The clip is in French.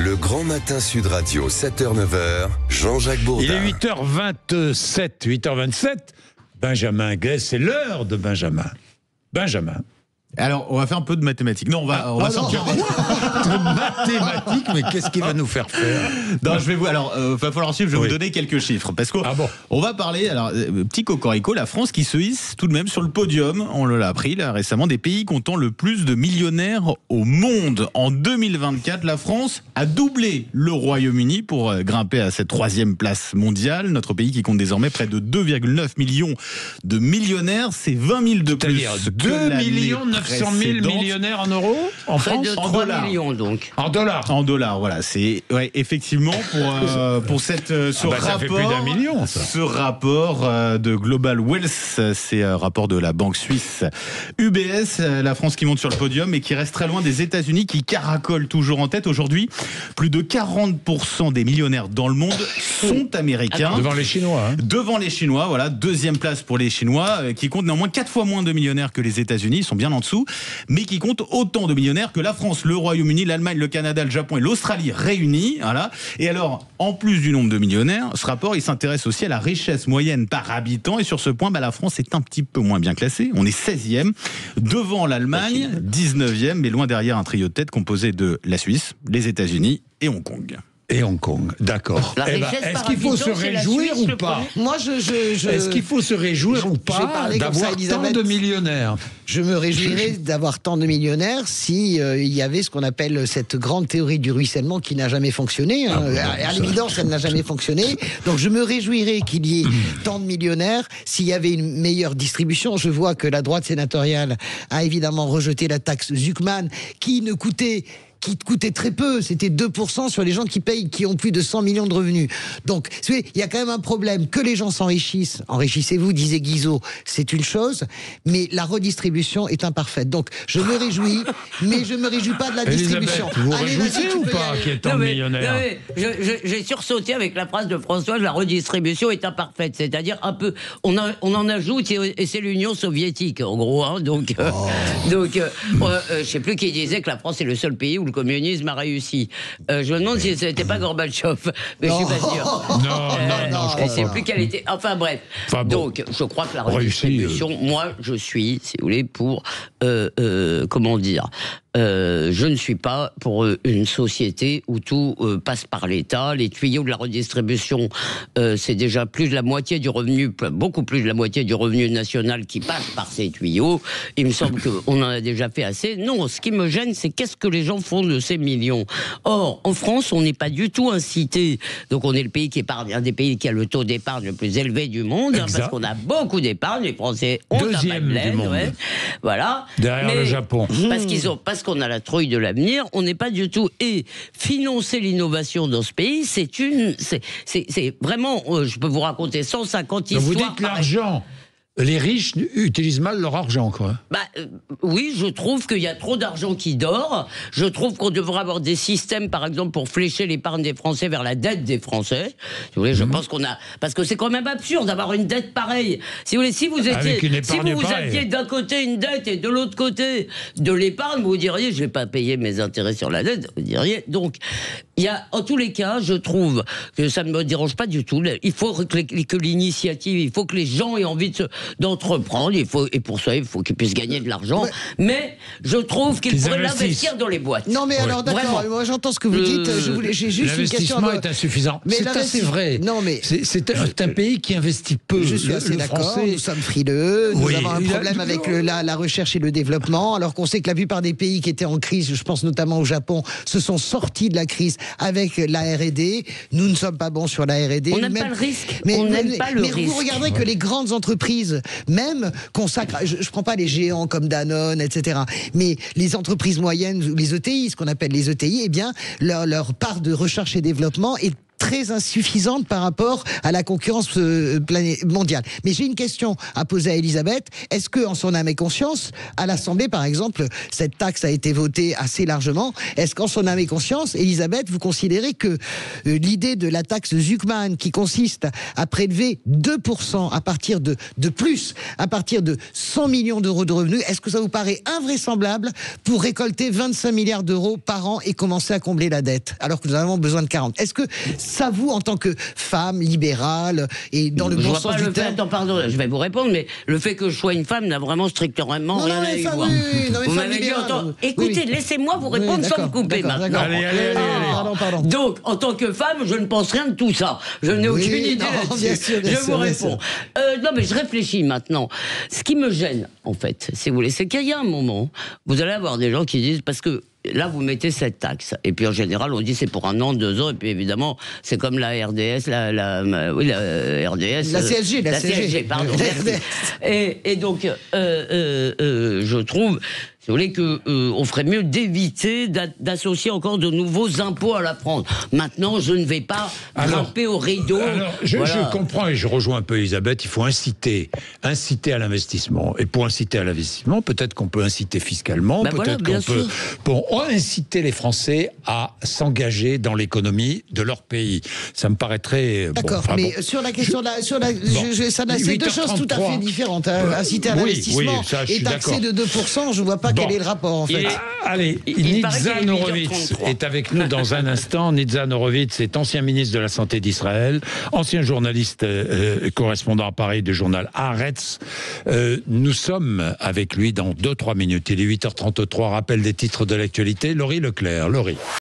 Le Grand Matin Sud Radio, 7h-9h, Jean-Jacques Bourdin. Il est 8h27, 8h27. Benjamin Guez, c'est l'heure de Benjamin. Benjamin. Alors, on va faire un peu de mathématiques. Non, on va sortir de mathématiques, mais qu'est-ce qu'il va nous faire faire? Non, va falloir suivre, je vais vous donner quelques chiffres. Parce qu'on va parler, petit cocorico, la France qui se hisse tout de même sur le podium, on l'a appris là récemment, des pays comptant le plus de millionnaires au monde. En 2024, la France a doublé le Royaume-Uni pour grimper à cette 3e place mondiale. Notre pays qui compte désormais près de 2,9 millions de millionnaires, c'est 20 000 de plus. C'est-à-dire 2 900 000 millionnaires en euros en France, de 3 millions donc. En dollars. En dollars, voilà. C'est effectivement pour ce rapport. Ça fait plus d'1 million, ça. Ce rapport de Global Wealth, c'est un rapport de la banque suisse UBS, la France qui monte sur le podium et qui reste très loin des États-Unis qui caracolent toujours en tête. Aujourd'hui, plus de 40% des millionnaires dans le monde sont américains. Devant les Chinois. Hein. Devant les Chinois, voilà. 2e place pour les Chinois qui comptent néanmoins 4 fois moins de millionnaires que les États-Unis. Ils sont bien en dessous, mais qui compte autant de millionnaires que la France, le Royaume-Uni, l'Allemagne, le Canada, le Japon et l'Australie réunis. Voilà. Et alors, en plus du nombre de millionnaires, ce rapport, il s'intéresse aussi à la richesse moyenne par habitant. Et sur ce point, la France est un petit peu moins bien classée. On est 16e, devant l'Allemagne, 19e, mais loin derrière un trio de tête composé de la Suisse, les États-Unis et Hong Kong. Et Hong Kong, d'accord. Est-ce qu'il faut se réjouir ou pas? Moi, Est-ce qu'il faut se réjouir ou pas d'avoir tant de millionnaires? Je me réjouirais d'avoir tant de millionnaires si il y avait ce qu'on appelle cette grande théorie du ruissellement qui n'a jamais fonctionné. À l'évidence, elle n'a jamais fonctionné. Donc, je me réjouirais qu'il y ait tant de millionnaires s'il y avait une meilleure distribution. Je vois que la droite sénatoriale a évidemment rejeté la taxe Zuckman qui coûtait très peu, c'était 2% sur les gens qui ont plus de 100 millions de revenus. Donc, il y a quand même un problème que les gens s'enrichissent. Enrichissez-vous, disait Guizot, c'est une chose, mais la redistribution est imparfaite. Donc, je me réjouis, mais je me réjouis pas de la distribution. Vous vous réjouissez ou pas qu'il y ait tant de millionnaires? J'ai sursauté avec la phrase de François, la redistribution est imparfaite, c'est-à-dire un peu, on en ajoute et c'est l'Union soviétique, en gros. Hein, je sais plus qui disait que la France est le seul pays où le communisme a réussi. Je me demande si ce n'était pas Gorbatchev, mais je suis pas sûr. Non, je ne sais plus quelle était. Enfin bref. Donc, je crois que la redistribution, moi, je suis, si vous voulez, pour comment dire. Je ne suis pas pour une société où tout passe par l'État. Les tuyaux de la redistribution, c'est déjà plus de la moitié du revenu, beaucoup plus de la moitié du revenu national qui passe par ces tuyaux. Il me semble qu'on en a déjà fait assez. Non, ce qui me gêne, c'est qu'est-ce que les gens font de ces millions. Or, en France, on n'est pas du tout incité. Donc, on est le pays qui épargne, un des pays qui a le taux d'épargne le plus élevé du monde, parce qu'on a beaucoup d'épargne. Les Français ont un deuxième du monde. Ouais. Voilà. Derrière le Japon. Parce qu'on a la trouille de l'avenir, on n'est pas du tout. Et financer l'innovation dans ce pays, c'est vraiment, je peux vous raconter 150 histoires. Vous dites l'argent. Les riches utilisent mal leur argent, quoi. Oui, je trouve qu'il y a trop d'argent qui dort. Je trouve qu'on devrait avoir des systèmes, par exemple, pour flécher l'épargne des Français vers la dette des Français. Si vous voulez, je pense qu'on a... Parce que c'est quand même absurde d'avoir une dette pareille. Si vous voulez, si vous aviez d'un côté une dette et de l'autre côté de l'épargne, vous diriez, je ne vais pas payer mes intérêts sur la dette. Vous diriez, donc... en tous les cas, je trouve que ça ne me dérange pas du tout. Il faut que l'initiative, il faut que les gens aient envie d'entreprendre. Et pour ça, il faut qu'ils puissent gagner de l'argent. Mais je trouve qu'ils pourraient l'investir dans les boîtes. Non, mais alors, d'accord, moi j'entends ce que vous dites. J'ai juste une question. L'investissement est insuffisant. C'est assez vrai. Non, mais c'est un pays qui investit peu. Je suis assez d'accord. Nous sommes frileux. Nous avons un problème avec la recherche et le développement. Alors qu'on sait que la plupart des pays qui étaient en crise, je pense notamment au Japon, se sont sortis de la crise avec la R&D. Nous ne sommes pas bons sur la R&D. On n'aime pas le risque. Mais vous regarderez que les grandes entreprises, même consacrent, je ne prends pas les géants comme Danone, etc., mais les entreprises moyennes, les ETI, ce qu'on appelle les ETI, eh bien, leur part de recherche et développement est très insuffisante par rapport à la concurrence mondiale. Mais j'ai une question à poser à Elisabeth. Est-ce que, en son âme et conscience, à l'Assemblée, par exemple, cette taxe a été votée assez largement. Est-ce qu'en son âme et conscience, Elisabeth, vous considérez que l'idée de la taxe Zuckman, qui consiste à prélever 2% à partir de plus, à partir de 100 millions d'euros de revenus, est-ce que ça vous paraît invraisemblable pour récolter 25 milliards d'euros par an et commencer à combler la dette, alors que nous avons besoin de 40? Est-ce que ça vous, en tant que femme libérale et dans le bon sens du terme... Pardon, je vais vous répondre, mais le fait que je sois une femme n'a vraiment strictement rien à y voir. Vous m'avez dit écoutez, laissez-moi vous répondre sans me couper maintenant. Allez. Pardon. Donc, en tant que femme, je ne pense rien de tout ça. Je n'ai aucune idée là-dessus. Je vous réponds. Non, mais je réfléchis maintenant. Ce qui me gêne, en fait, si vous voulez, c'est qu'il y a un moment, vous allez avoir des gens qui disent, parce que là, vous mettez cette taxe. Et puis, en général, on dit c'est pour 1 an, 2 ans. Et puis, évidemment, c'est comme la RDS, la RDS. La CSG, la CSG, pardon. Et donc, je trouve, si vous voulez, on ferait mieux d'éviter d'associer encore de nouveaux impôts à la France. Maintenant, je ne vais pas grimper au rideau. Alors, je comprends et je rejoins un peu Elisabeth. Il faut inciter à l'investissement. Et pour inciter à l'investissement, peut-être qu'on peut inciter fiscalement, peut-être qu'on peut... Bon, on va inciter les Français à s'engager dans l'économie de leur pays. Ça me paraîtrait... D'accord, mais sur la question... c'est deux choses tout à fait différentes. Inciter à l'investissement et taxer de 2%, je ne vois pas quel est le rapport, en fait. Allez, Nitzan Horowitz est avec nous dans un instant. Nitzan Horowitz est ancien ministre de la Santé d'Israël, ancien journaliste correspondant à Paris du journal Haaretz. Nous sommes avec lui dans 2-3 minutes. Il est 8h33, rappel des titres de l'actualité. Laurie Leclerc. Laurie.